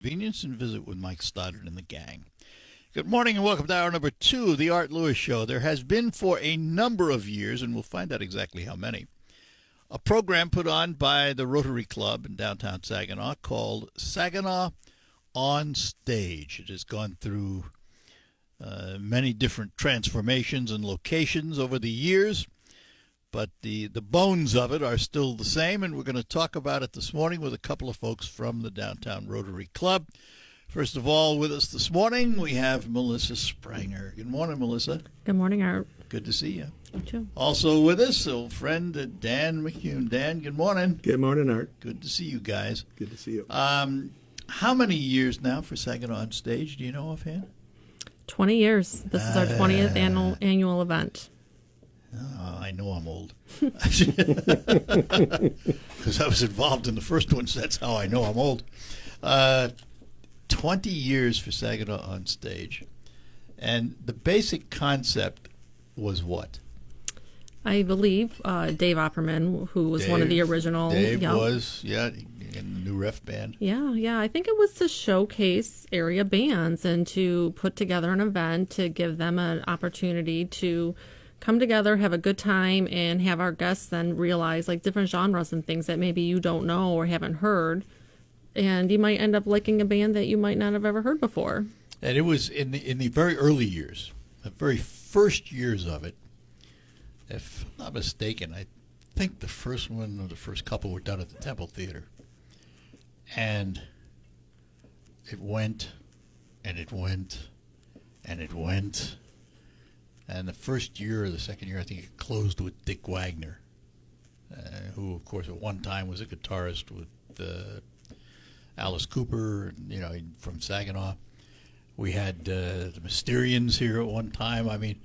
convenience and visit with Mike Stoddard and the gang. Good morning and welcome to hour number 2 of the Art Lewis Show. There has been for a number of years, and we'll find out exactly how many, a program put on by the Rotary Club in downtown Saginaw called Saginaw on Stage. It has gone through many different transformations and locations over the years, but the bones of it are still the same, and we're going to talk about it this morning with a couple of folks from the Downtown Rotary Club. First of all, with us this morning, we have Melissa Spranger. Good morning, Melissa. Good morning, Art. Good to see you. You too. Also with us, old friend Dan McCune. Dan, good morning. Good morning, Art. Good to see you guys. Good to see you. How many years now for Saginaw on Stage? Do you know offhand? 20 years. This is our 20th annual event. Oh, I know I'm old. Because I was involved in the first one, so that's how I know I'm old. 20 years for Saginaw on Stage. And the basic concept was what? I believe Dave Opperman, who was one of the original. Dave was, in the New Ref Band. Yeah. I think it was to showcase area bands and to put together an event to give them an opportunity to come together, have a good time, and have our guests then realize like different genres and things that maybe you don't know or haven't heard. And you might end up liking a band that you might not have ever heard before. And it was in the very early years, the very first years of it. If I'm not mistaken, I think the first one or the first couple were done at the Temple Theater. And it went, and it went, and it went. And the first year or the second year, I think it closed with Dick Wagner, who, of course, at one time was a guitarist with Alice Cooper, from Saginaw. We had the Mysterians here at one time. I mean,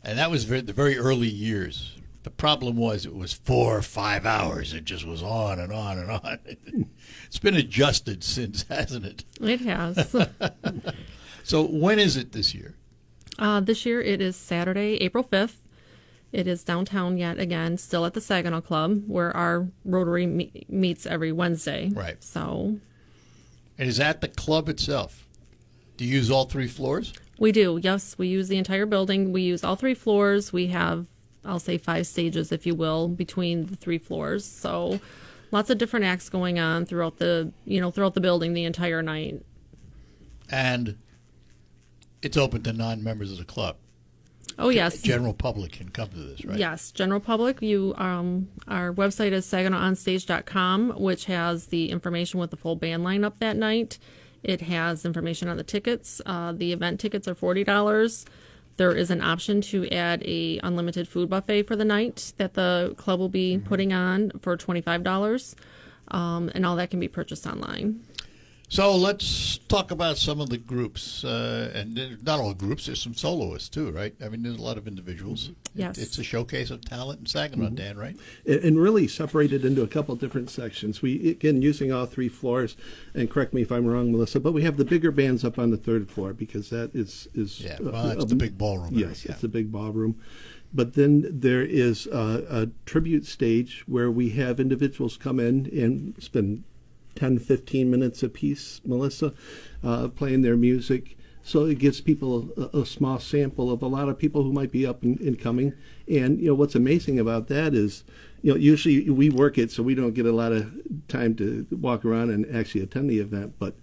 and that was the very early years. The problem was it was 4 or 5 hours. It just was on and on and on. It's been adjusted since, hasn't it? It has. So when is it this year? This year it is Saturday, April 5th. It is downtown yet again, still at the Saginaw Club, where our Rotary meets every Wednesday. Right. So. And is that the club itself? Do you use all 3 floors? We do, yes. We use the entire building. We use all 3 floors. We have, I'll say, 5 stages, if you will, between the 3 floors. So lots of different acts going on throughout the building the entire night. And it's open to non-members of the club. Oh, yes. General public can come to this, right? Yes, general public. Our website is SaginawOnStage.com, which has the information with the full band lineup that night. It has information on the tickets. The event tickets are $40. There is an option to add a unlimited food buffet for the night that the club will be putting on for $25. And all that can be purchased online. So let's talk about some of the groups, and not all groups. There's some soloists too, right? I mean, there's a lot of individuals. Yes. It's a showcase of talent in Saginaw, Dan, right? And really separated into a couple different sections. We, again, using all 3 floors, and correct me if I'm wrong, Melissa, but we have the bigger bands up on the 3rd floor because that is it's the big ballroom. Yes, it's the big ballroom. But then there is a tribute stage where we have individuals come in and spend 10, 15 minutes apiece, Melissa, playing their music. So it gives people a small sample of a lot of people who might be up and coming. And, what's amazing about that is, usually we work it so we don't get a lot of time to walk around and actually attend the event. But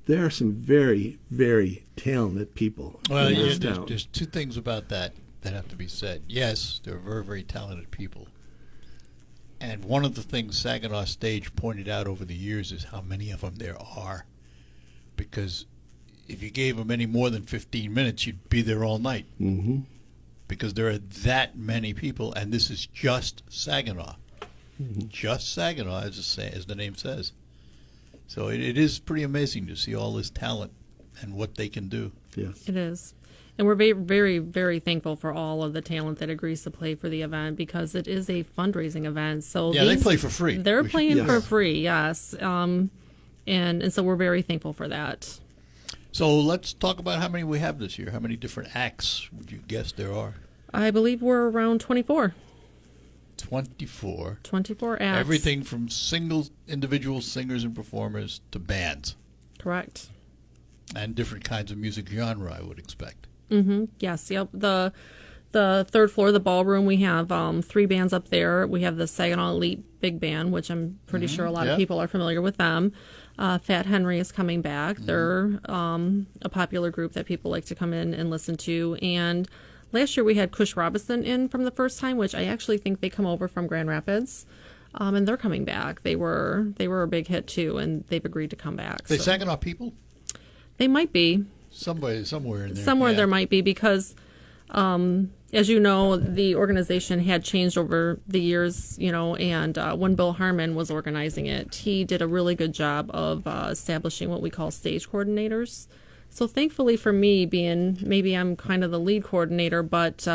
there are some very, very talented people in this town. There's 2 things about that have to be said. Yes, they're very, very talented people. And one of the things Saginaw Stage pointed out over the years is how many of them there are. Because if you gave them any more than 15 minutes, you'd be there all night. Mm-hmm. Because there are that many people, and this is just Saginaw. Mm-hmm. Just Saginaw, as the name says. So it is pretty amazing to see all this talent and what they can do. Yes. It is. And we're very, very, very thankful for all of the talent that agrees to play for the event because it is a fundraising event. So they play for free. They're playing for free, yes. And so we're very thankful for that. So let's talk about how many we have this year. How many different acts would you guess there are? I believe we're around 24. 24. 24 acts. Everything from single individual singers and performers to bands. Correct. And different kinds of music genre, I would expect. Yes, yep. The third floor, the ballroom, we have 3 bands up there. We have the Saginaw Elite Big Band, which I'm pretty sure a lot of people are familiar with them. Fat Henry is coming back. They're a popular group that people like to come in and listen to. And last year we had Cush Robinson in from the first time, which I actually think they come over from Grand Rapids. And they're coming back. They were a big hit too, and they've agreed to come back. They Saginaw people? They might be. Somewhere in there. Somewhere there might be, because as you know, the organization had changed over the years, and when Bill Harmon was organizing it, he did a really good job of establishing what we call stage coordinators. So thankfully for me, maybe I'm kind of the lead coordinator, but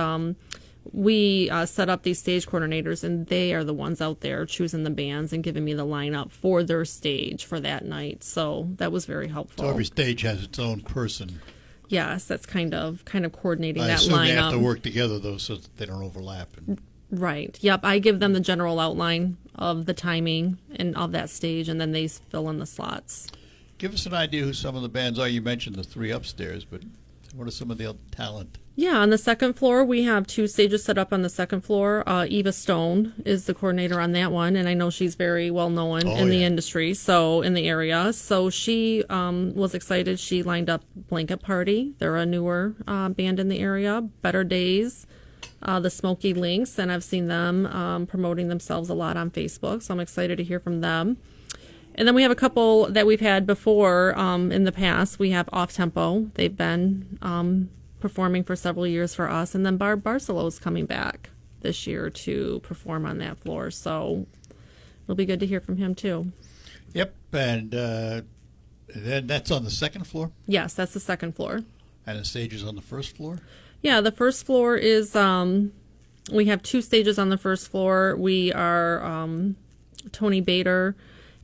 we set up these stage coordinators, and they are the ones out there choosing the bands and giving me the lineup for their stage for that night. So that was very helpful. So every stage has its own person. Yes, that's kind of coordinating I that assume lineup. they have to work together, though, so that they don't overlap. Right. Yep. I give them the general outline of the timing and of that stage, and then they fill in the slots. Give us an idea who some of the bands are. You mentioned the 3 upstairs, but what are some of the other talent? Yeah, on the second floor, we have 2 stages set up on the second floor. Eva Stone is the coordinator on that one, and I know she's very well known in the industry, so in the area. So she was excited. She lined up Blanket Party. They're a newer band in the area. Better Days, the Smoky Links, and I've seen them promoting themselves a lot on Facebook, so I'm excited to hear from them. And then we have a couple that we've had before in the past. We have Off Tempo. They've been performing for several years for us. And then Barb Barcelo's coming back this year to perform on that floor. So it'll be good to hear from him, too. Yep, and then that's on the second floor? Yes, that's the second floor. And the stage is on the first floor? Yeah, the first floor is, we have 2 stages on the first floor. We are Tony Bader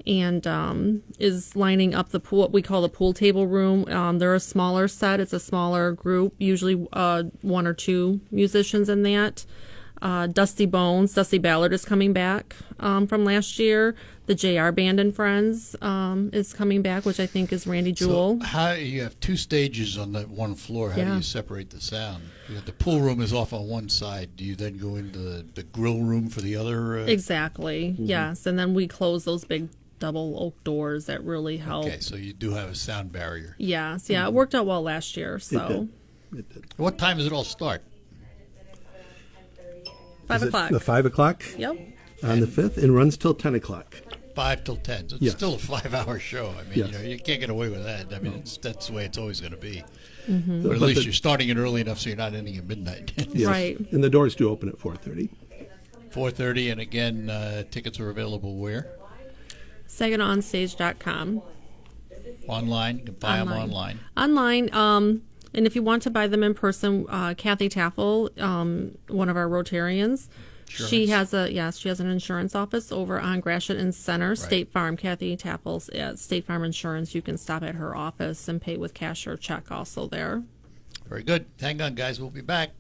and is lining up the pool, what we call the pool table room. They're a smaller set. It's a smaller group, usually 1 or 2 musicians in that. Dusty Ballard is coming back from last year. The JR Band and Friends is coming back, which I think is Randy Jewell. So how you have 2 stages on that one floor. How do you separate the sound? The pool room is off on one side. Do you then go into the grill room for the other? Exactly, yes. And then we close those big double oak doors that really help. Okay, so you do have a sound barrier. Yes, yeah. It worked out well last year, so. It did. What time does it all start? 5 o'clock. The 5 o'clock Yep. on the 5th, and runs till 10 o'clock. 5 till 10. So it's still a 5-hour show. I mean, you can't get away with that. I mean, that's the way it's always going to be. But at least you're starting it early enough so you're not ending at midnight. Yes. Right. And the doors do open at 4:30. 4:30, and again, tickets are available where? SaginawOnStage.com. Online. You can buy them online. Online, and if you want to buy them in person, Kathy Taffel, one of our Rotarians, she has an insurance office over on Gratiot and Center, State Farm. Kathy Taffel's at State Farm Insurance. You can stop at her office and pay with cash or check also there. Very good. Hang on, guys. We'll be back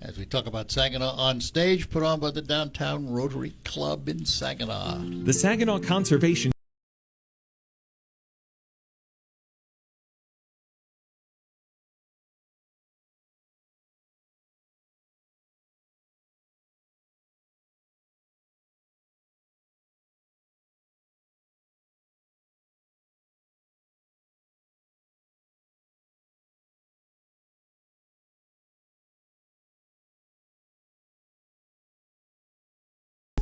as we talk about Saginaw on Stage, put on by the Downtown Rotary Club in Saginaw. The Saginaw Conservation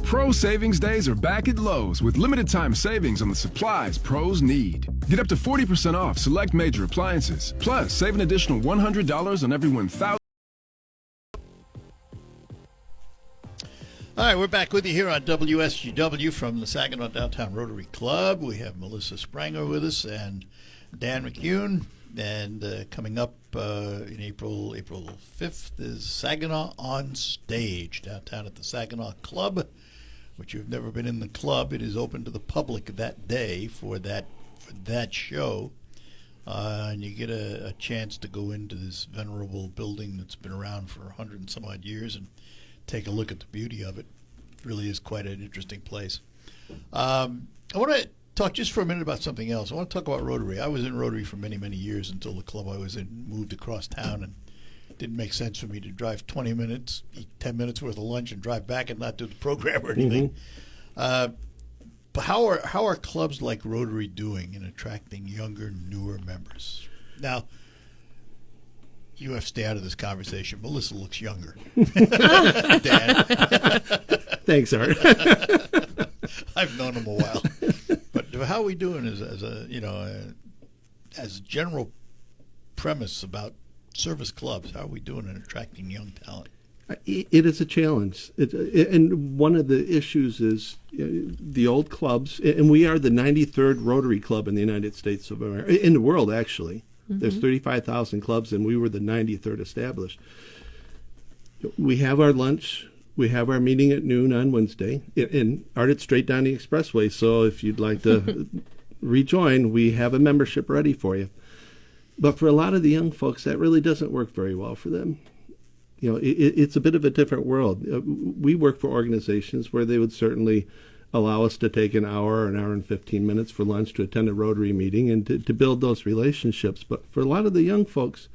Pro Savings Days are back at Lowe's with limited time savings on the supplies pros need. Get up to 40% off select major appliances. Plus, save an additional $100 on every 1,000. All right, we're back with you here on WSGW from the Saginaw Downtown Rotary Club. We have Melissa Spranger with us and Dan McCune. And coming up in April 5th is Saginaw on Stage downtown at the Saginaw Club, which you've never been in the club. It is open to the public that day for that show. And you get a chance to go into this venerable building that's been around for 100 and some odd years and take a look at the beauty of it. It really is quite an interesting place. I want to talk just for a minute about something else. I want to talk about Rotary. I was in Rotary for many, many years until the club I was in moved across town, and it didn't make sense for me to drive 20 minutes, eat 10 minutes worth of lunch, and drive back and not do the program or anything. But how are clubs like Rotary doing in attracting younger, newer members? Now, you have to stay out of this conversation. Melissa looks younger. Dan. Thanks, Art. I've known him a while. But how are we doing as a as a general premise about service clubs? How are we doing in attracting young talent? It is a challenge. And one of the issues is the old clubs, and we are the 93rd Rotary Club in the United States of America, in the world, actually. There's 35,000 clubs, and we were the 93rd established. We have our lunch. We have our meeting at noon on Wednesday. And Art, it's straight down the expressway, so if you'd like to rejoin, we have a membership ready for you. But for a lot of the young folks, that really doesn't work very well for them. It's a bit of a different world. We work for organizations where they would certainly allow us to take an hour and 15 minutes for lunch to attend a Rotary meeting and to build those relationships. But for a lot of the young folks,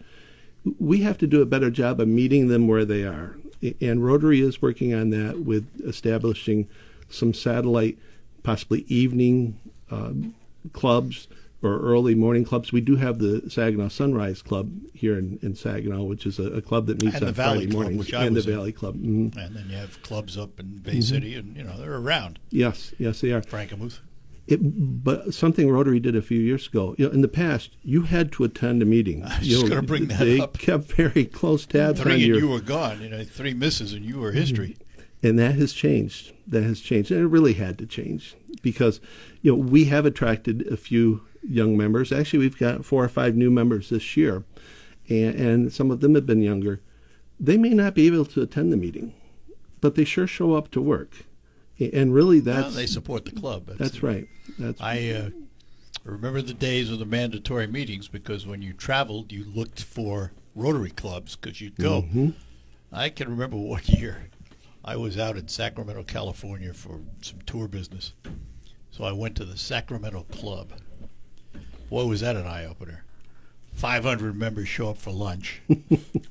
we have to do a better job of meeting them where they are. And Rotary is working on that with establishing some satellite, possibly evening clubs or early morning clubs. We do have the Saginaw Sunrise Club here in Saginaw, which is a club that meets And the on Valley Friday Club, mornings. which I and was the in. Valley Club. And then you have clubs up in Bay City, and they're around. Yes, they are. Frankenmuth. But something Rotary did a few years ago, in the past, you had to attend a meeting. I was just going to bring that they up. kept very close tabs on 3 and your... you were gone. 3 misses and you were history. And that has changed. And it really had to change because, we have attracted a few young members. Actually, we've got 4 or 5 new members this year, and some of them have been younger. They may not be able to attend the meeting, but they sure show up to work. And really, They support the club. That's right. I remember the days of the mandatory meetings because when you traveled, you looked for Rotary clubs because you'd go. I can remember one year I was out in Sacramento, California for some tour business. So I went to the Sacramento Club. Boy, was that an eye-opener. 500 members show up for lunch.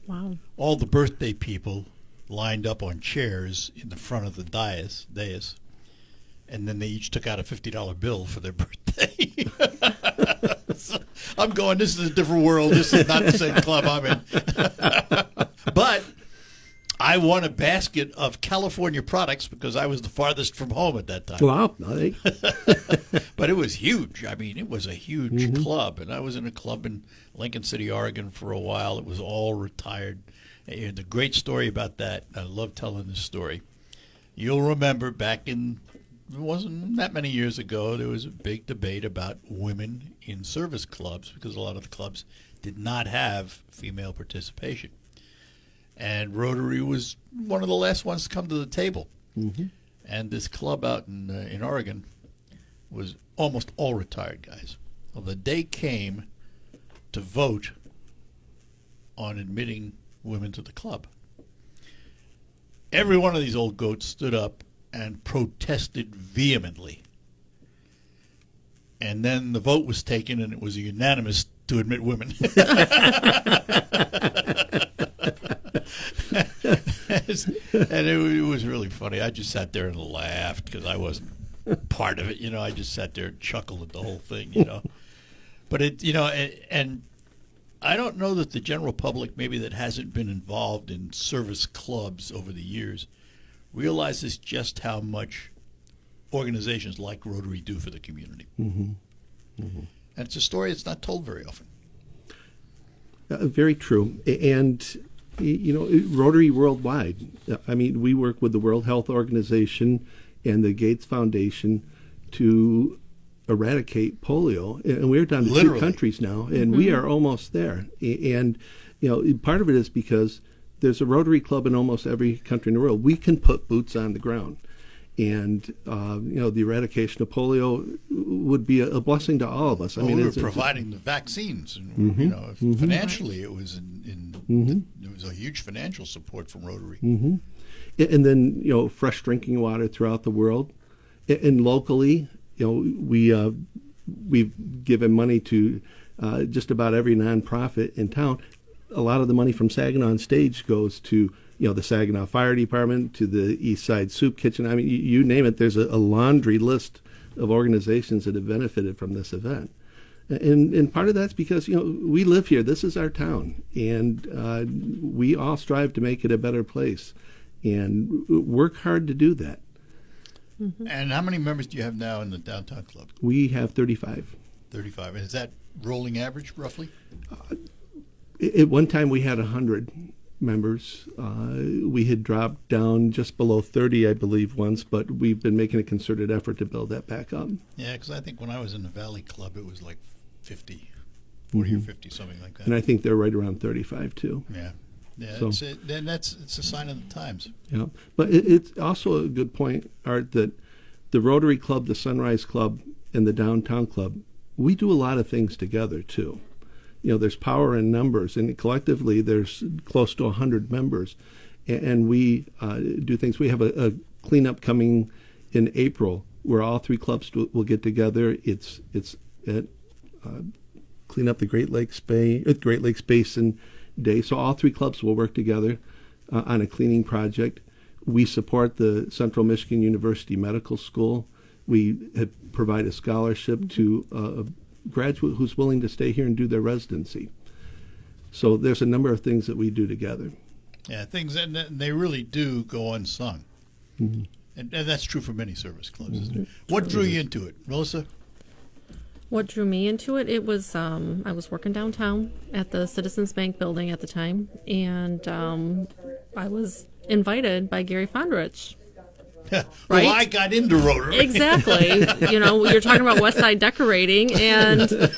Wow. All the birthday people lined up on chairs in the front of the dais, and then they each took out a $50 bill for their birthday. So I'm going, this is a different world. This is not the same club I'm in. But I won a basket of California products because I was the farthest from home at that time. Wow. But it was huge. I mean, it was a huge club. And I was in a club in Lincoln City, Oregon for a while. It was all retired. And the great story about that, I love telling this story. You'll remember back it wasn't that many years ago, there was a big debate about women in service clubs because a lot of the clubs did not have female participation. And Rotary was one of the last ones to come to the table. And this club out in Oregon was almost all retired guys. Well, the day came to vote on admitting women to the club. Every one of these old goats stood up and protested vehemently. And then the vote was taken, and it was unanimous to admit women. And it was really funny. I just sat there and laughed because I wasn't part of it. I just sat there and chuckled at the whole thing, But and I don't know that the general public, maybe that hasn't been involved in service clubs over the years, realizes just how much organizations like Rotary do for the community. And it's a story that's not told very often. Very true. And, Rotary worldwide. I mean, we work with the World Health Organization and the Gates Foundation to eradicate polio. And we're down to Literally. 2 countries now, and we are almost there. And, part of it is because there's a Rotary Club in almost every country in the world. We can put boots on the ground. And, the eradication of polio would be a blessing to all of us. I mean, we were providing the vaccines. And, financially, it was there was a huge financial support from Rotary. And then, fresh drinking water throughout the world. And locally, we've given money to just about every nonprofit in town. A lot of the money from Saginaw on Stage goes to the Saginaw Fire Department, to the East Side Soup Kitchen. I mean, you name it. There's a laundry list of organizations that have benefited from this event. And part of that's because, we live here. This is our town. And we all strive to make it a better place and work hard to do that. Mm-hmm. And how many members do you have now in the Downtown Club? We have 35. 35. And is that rolling average, roughly? At one time, we had 100 members. We had dropped down just below 30, I believe, once, but we've been making a concerted effort to build that back up. Yeah, because I think when I was in the Valley Club, it was like 50, 40 or 50, something like that. And I think they're right around 35, too. Yeah. Yeah, So- it's a sign of the times. Yeah, but it's also a good point, Art, that the Rotary Club, the Sunrise Club, and the Downtown Club, we do a lot of things together, too. There's power in numbers, and collectively there's close to 100 members, and we do things. We have a cleanup coming in April where all three clubs will get together. It's at clean up the Great Lakes Basin Day, so all three clubs will work together on a cleaning project. We support the Central Michigan University Medical School. We provide a scholarship to a graduate who's willing to stay here and do their residency. So there's a number of things that we do together. Yeah, things, and they really do go unsung. Mm-hmm. And that's true for many service clubs, isn't it? What drew you into it, Melissa? What drew me into it? It was I was working downtown at the Citizens Bank building at the time, and I was invited by Gary Fondrich. Well, Right? I got into Rotary. Exactly. You're talking about West Side decorating, and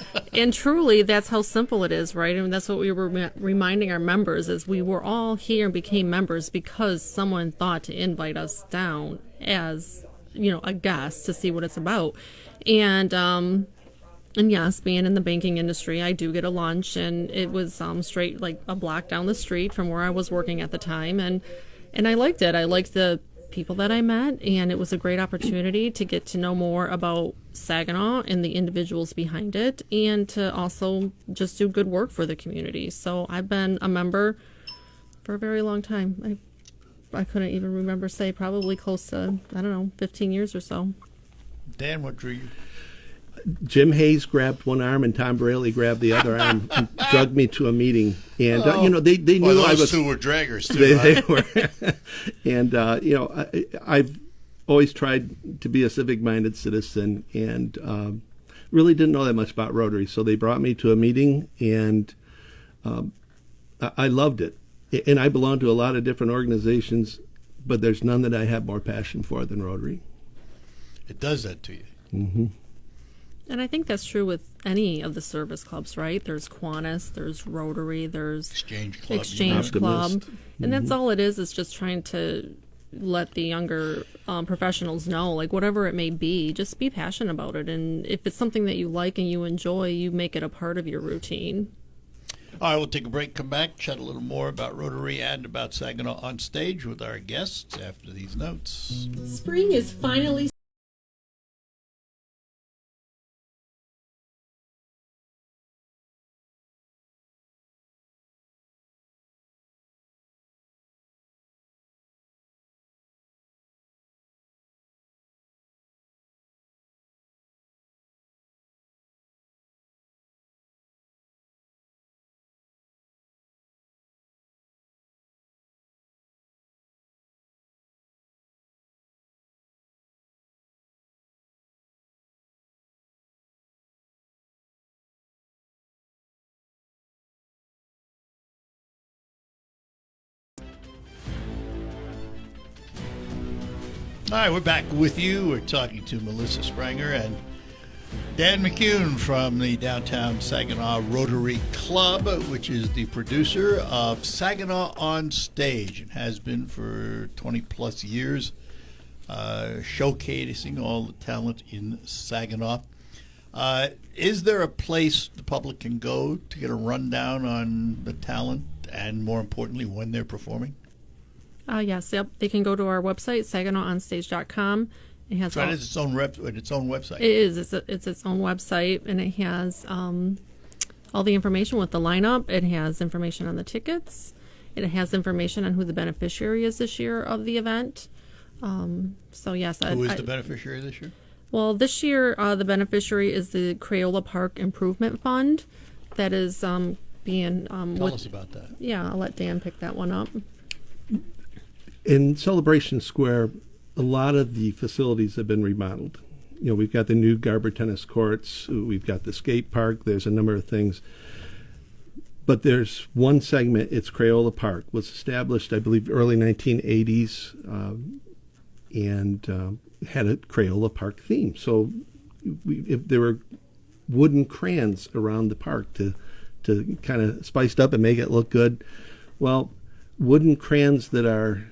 truly, that's how simple it is, right? And that's what we were reminding our members is we were all here and became members because someone thought to invite us down as a guest to see what it's about, and yes, being in the banking industry, I do get a lunch, and it was straight like a block down the street from where I was working at the time, and I liked it. I liked the people that I met, and it was a great opportunity to get to know more about Saginaw and the individuals behind it, and to also just do good work for the community. So I've been a member for a very long time. I couldn't even remember, probably close to, 15 years or so. Dan, what drew you? Jim Hayes grabbed one arm and Tom Braley grabbed the other arm and drugged me to a meeting. And, they knew Well, I those was... two were draggers, too, They right? were. And, I've always tried to be a civic-minded citizen and really didn't know that much about Rotary. So they brought me to a meeting, and I loved it. And I belong to a lot of different organizations, but there's none that I have more passion for than Rotary. It does that to you. Mm-hmm. And I think that's true with any of the service clubs, right? There's Kiwanis, there's Rotary, there's Exchange Club. Exchange Club. Optimist. And that's all it is just trying to let the younger professionals know, like whatever it may be, just be passionate about it. And if it's something that you like and you enjoy, you make it a part of your routine. All right, we'll take a break, come back, chat a little more about Rotary and about Saginaw on Stage with our guests after these notes. Spring is finally All right, we're back with you. We're talking to Melissa Spranger and Dan McCune from the Downtown Saginaw Rotary Club, which is the producer of Saginaw on Stage and has been for 20-plus years, showcasing all the talent in Saginaw. Is there a place the public can go to get a rundown on the talent and, more importantly, when they're performing? Yes, yep. They can go to our website, SaginawOnStage.com, It has So all, it is its own website. it is. It's its own website, and it has all the information with the lineup. It has information on the tickets. It has information on who the beneficiary is this year of the event. So yes, Who is the beneficiary this year? Well, this year the beneficiary is the Crayola Park Improvement Fund. That is being Tell us about that. yeah. I'll let Dan pick that one up. In Celebration Square, a lot of the facilities have been remodeled. You know, we've got the new Garber tennis courts, we've got the skate park, there's a number of things. But there's one segment, it's Crayola Park, was established, I believe, early 1980s, and had a Crayola Park theme. So there were wooden crayons around the park to kind of spice it up and make it look good. Well, wooden crayons that are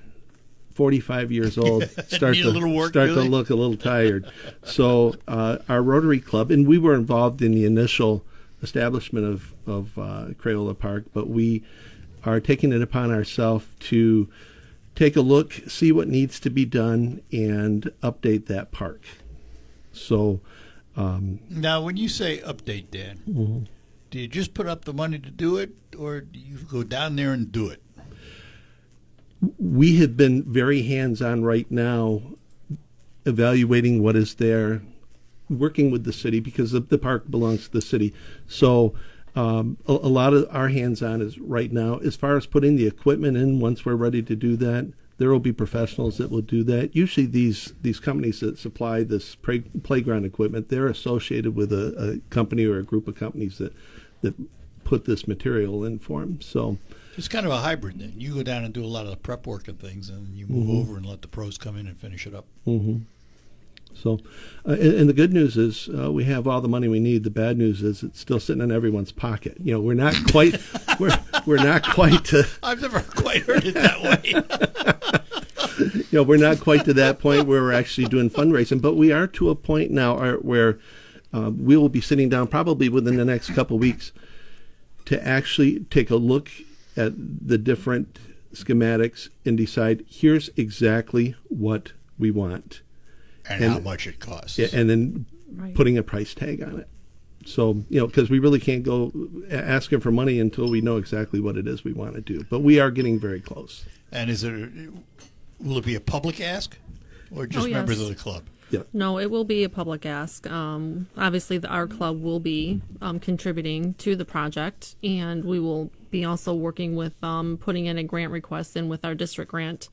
45 years old start Need a little work, to really? look a little tired. So our Rotary Club, and we were involved in the initial establishment of Crayola Park, but we are taking it upon ourselves to take a look, see what needs to be done, and update that park. So Now, when you say update, Dan, do you just put up the money to do it, or do you go down there and do it? we have been very hands-on right now, evaluating what is there, working with the city because the park belongs to the city. So a lot of our hands-on is right now. As far as putting the equipment in, once we're ready to do that, there will be professionals that will do that. Usually these companies that supply this playground equipment, they're associated with a company or a group of companies that put this material in for them. So It's kind of a hybrid then. You go down and do a lot of the prep work and things, and you move over and let the pros come in and finish it up. So, and the good news is we have all the money we need. The bad news is it's still sitting in everyone's pocket. You know, we're not quite, we're not quite to, I've never quite heard it that way. you know, we're not quite to that point where we're actually doing fundraising, but we are to a point now where we will be sitting down probably within the next couple of weeks to actually take a look at the different schematics and decide here's exactly what we want. And how much it costs. Yeah, and then Right. putting a price tag on it. So, you know, because we really can't go asking for money until we know exactly what it is we want to do. But we are getting very close. And will it be a public ask, or just Oh, yes. members of the club? Yeah. No, it will be a public ask. Obviously, our club will be contributing to the project, and we will be also working with putting in a grant request in with our district grant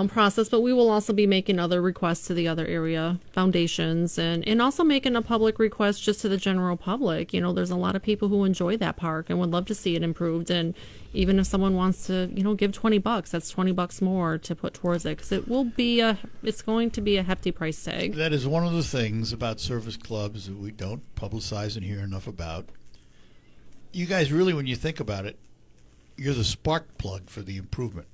process. But we will also be making other requests to the other area foundations, and also making a public request just to the general public. You know, there's a lot of people who enjoy that park and would love to see it improved. And even if someone wants to, you know, give $20, that's $20 more to put towards it, because it's going to be a hefty price tag. That is one of the things about service clubs that we don't publicize and hear enough about. You guys really, when you think about it, you're the spark plug for the improvement.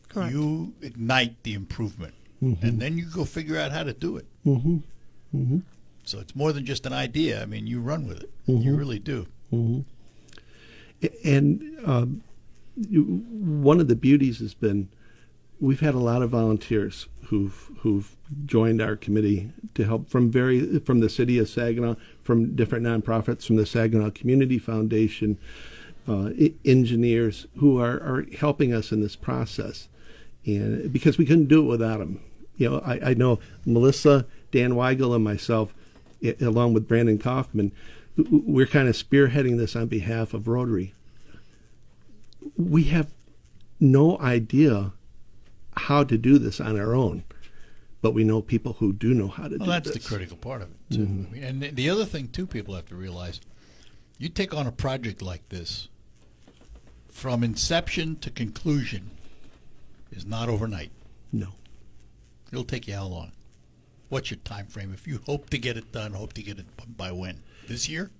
Correct. You ignite the improvement, and then you go figure out how to do it. So it's more than just an idea. I mean, you run with it. You really do. And one of the beauties has been we've had a lot of volunteers who've joined our committee to help from the city of Saginaw, from different nonprofits, from the Saginaw Community Foundation, engineers who are helping us in this process. And because we couldn't do it without them. You know, I know Melissa, Dan Weigel, and myself, along with Brandon Kaufman, we're kind of spearheading this on behalf of Rotary. We have no idea how to do this on our own, but we know people who do know how to do this. Well, that's the critical part of it, too. I mean, and the other thing, too, people have to realize, you take on a project like this, from inception to conclusion, is not overnight. No. It'll take you how long? What's your time frame? If you hope to get it done, hope to get it by when? This year?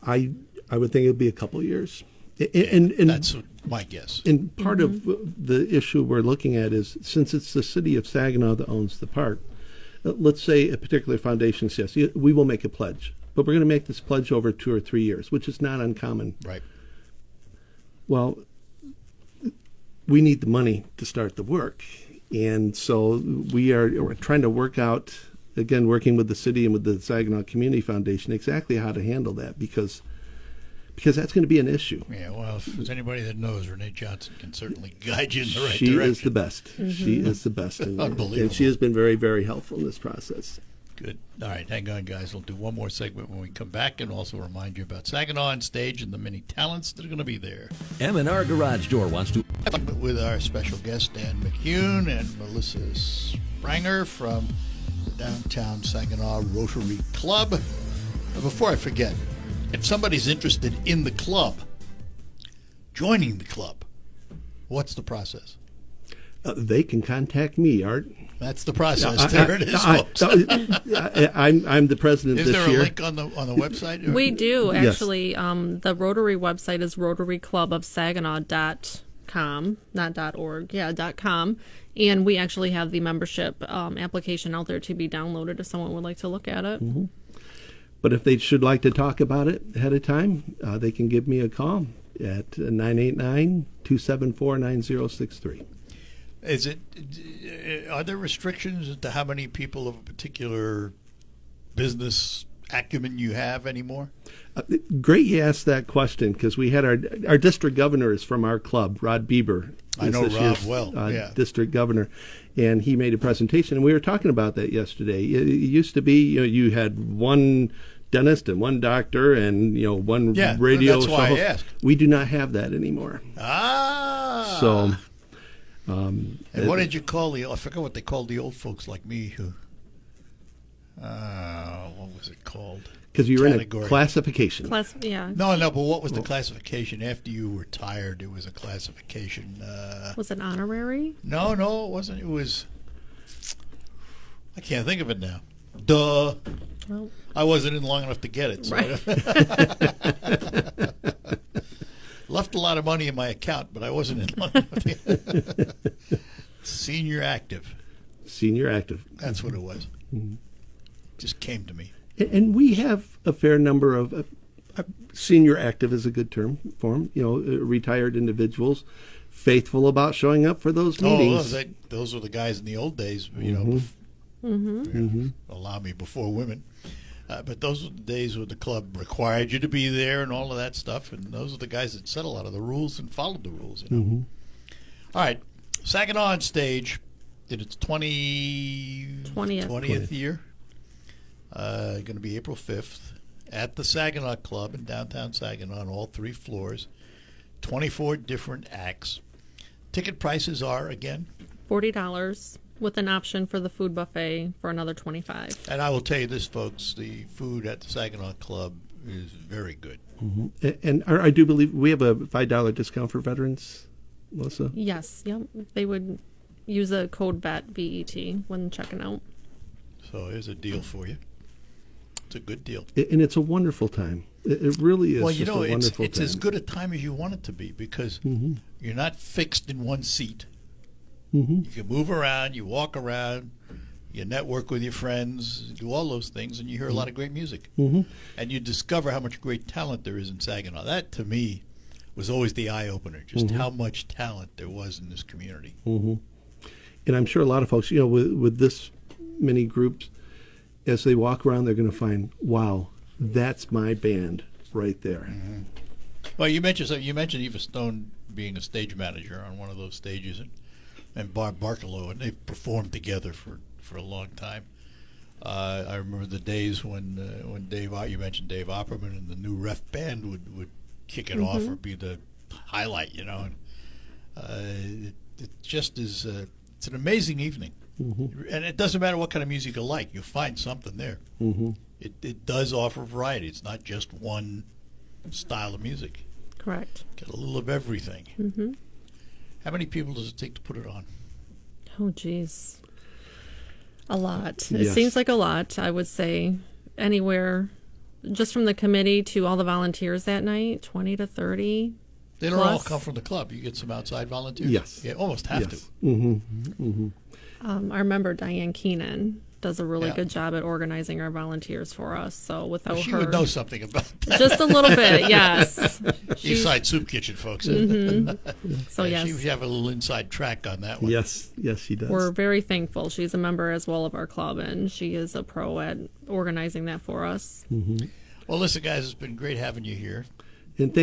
I would think it'd be a couple of years. And That's my guess. And part of the issue we're looking at is, since it's the city of Saginaw that owns the park, let's say a particular foundation says, we will make a pledge, but we're going to make this pledge over 2 or 3 years, which is not uncommon. Right. Well, we need the money to start the work. And so we're trying to work out, again, working with the city and with the Saginaw Community Foundation, exactly how to handle that, because that's going to be an issue. Yeah, well, if there's anybody that knows, Renee Johnson can certainly guide you in the right She direction. is the best. She is the best. Unbelievable. And she has been very, very helpful in this process. Good. All right, hang on, guys. We'll do one more segment when we come back, and also remind you about Saginaw on Stage and the many talents that are going to be there. M&R Garage Door wants to... With our special guests, Dan McCune and Melissa Spranger from the Downtown Saginaw Rotary Club. Before I forget, if somebody's interested in the club, joining the club, what's the process? They can contact me, Art. That's the process. There it is, folks. I'm the president Is this there a year. link on the website? We do, Yes. actually. The Rotary website is rotaryclubofsaginaw.com, not .org, .com. And we actually have the membership application out there to be downloaded if someone would like to look at it. Mm-hmm. But if they should like to talk about it ahead of time, they can give me a call at 989-274-9063. Is it? Are there restrictions as to how many people of a particular business acumen you have anymore? Great you asked that question, because we had our district governor is from our club, Rod Bieber. I know this Rob year's, well, yeah. District governor, and he made a presentation, and we were talking about that yesterday. It used to be, you had one dentist and one doctor and one radio. That's why show. I asked. We do not have that anymore. Ah. So. And what did you call I forgot what they called the old folks like me who. What was it called? Because you were in a Category. classification. No, but what was the classification after you retired? It was a classification. Was it honorary? No, it wasn't. It was. I can't think of it now. Duh. Well, I wasn't in long enough to get it. So right. left a lot of money in my account, but I wasn't in long enough to get it. Senior active. Senior active. That's what it was. Just came to me. And we have a fair number of senior active is a good term for them. Retired individuals, faithful about showing up for those meetings. Those were the guys in the old days. Allow me, before women. But those were the days where the club required you to be there and all of that stuff. And those are the guys that set a lot of the rules and followed the rules. All right, Saginaw on Stage did its 20th year. Going to be April 5th at the Saginaw Club in downtown Saginaw on all 3 floors. 24 different acts. Ticket prices are, again? $40 with an option for the food buffet for another $25. And I will tell you this, folks, the food at the Saginaw Club is very good. And I do believe we have a $5 discount for veterans, Melissa? Yes, yep. They would use a code VET, V-E-T, when checking out. So here's a deal for you. It's a good deal. And it's a wonderful time. It really is. Well, just a wonderful it's time. as good a time as you want it to be, because you're not fixed in one seat. Mm-hmm. You can move around, you walk around, you network with your friends, do all those things, and you hear a lot of great music. And you discover how much great talent there is in Saginaw. That, to me, was always the eye-opener, just how much talent there was in this community. And I'm sure a lot of folks, with this many groups, as they walk around, they're going to find, wow, that's my band right there. Well, you mentioned Eva Stone being a stage manager on one of those stages, and Barb Barkalow, and they've performed together for a long time. I remember the days when you mentioned Dave Opperman, and the new Ref Band would kick it off or be the highlight, And it just is. It's an amazing evening, and it doesn't matter what kind of music you like. You'll find something there. It does offer variety. It's not just one style of music. Correct. Got a little of everything. How many people does it take to put it on? Oh, geez. A lot. It Yes. seems like a lot, I would say. Anywhere, just from the committee to all the volunteers that night, 20 to 30. They don't all Plus- come from the club. You get some outside volunteers? Yes. Yeah, almost have to. Yes. I remember Diane Keenan does a really Yeah. good job at organizing our volunteers for us. So without She her, would know something about that. just a little bit, yes. East Side Soup Kitchen, folks. So Yeah, yes, She have a little inside track on that one. Yes, she does. we're very thankful. She's a member as well of our club, and she is a pro at organizing that for us. Well, listen, guys, it's been great having you here. And thank